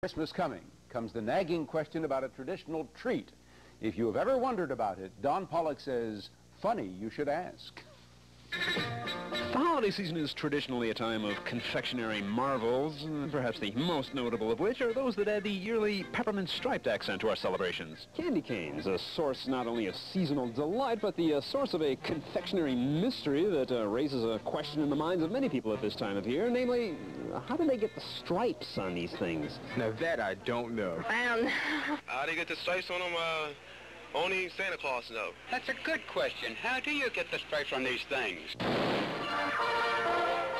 Christmas coming comes the nagging question about a traditional treat. If you have ever wondered about it, Don Pollack says, funny you should ask. The holiday season is traditionally a time of confectionery marvels, perhaps the most notable of which are those that add the yearly peppermint striped accent to our celebrations. Candy canes, a source not only of seasonal delight, but the source of a confectionery mystery that raises a question in the minds of many people at this time of year, namely, how do they get the stripes on these things? Now that I don't know. I don't know. How do you get the stripes on them? Only Santa Claus knows. That's a good question. How do you get the stripes on these things?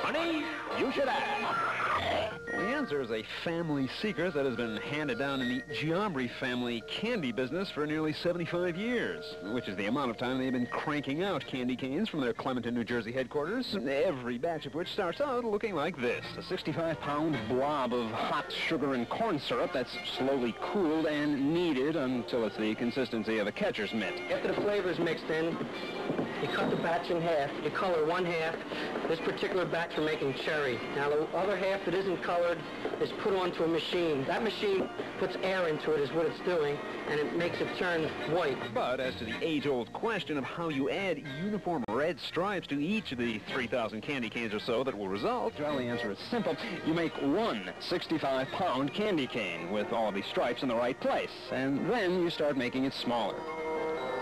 Honey, you should ask. Well, the answer is a family secret that has been handed down in the Giambri family candy business for nearly 75 years, which is the amount of time they've been cranking out candy canes from their Clementon, New Jersey headquarters, every batch of which starts out looking like this. A 65-pound blob of hot sugar and corn syrup that's slowly cooled and kneaded until it's the consistency of a catcher's mitt. After the flavor's mixed in, you cut the batch in half. You color one half. This particular batch we're making cherry. Now the other half that isn't colored is put onto a machine. That machine puts air into it is what it's doing, and it makes it turn white. But as to the age-old question of how you add uniform red stripes to each of the 3,000 candy canes or so that will result, well, the answer is simple. You make one 65-pound candy cane with all of the stripes in the right place, and then you start making it smaller.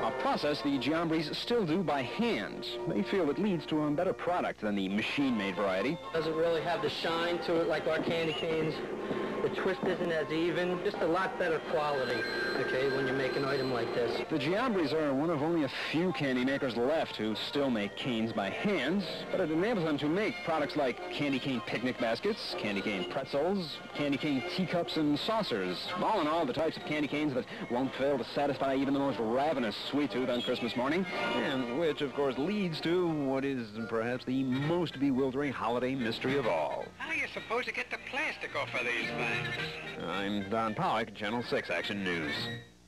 A process the Giambris still do by hand. They feel it leads to a better product than the machine-made variety. Doesn't really have the shine to it like our candy canes. The twist isn't as even, just a lot better quality, okay, when you make an item like this. The Giambris are one of only a few candy makers left who still make canes by hand, but it enables them to make products like candy cane picnic baskets, candy cane pretzels, candy cane teacups and saucers. All in all, the types of candy canes that won't fail to satisfy even the most ravenous sweet tooth on Christmas morning, and which, of course, leads to what is perhaps the most bewildering holiday mystery of all. How are you supposed to get the plastic off of these things? I'm Don Pollack, Channel 6 Action News.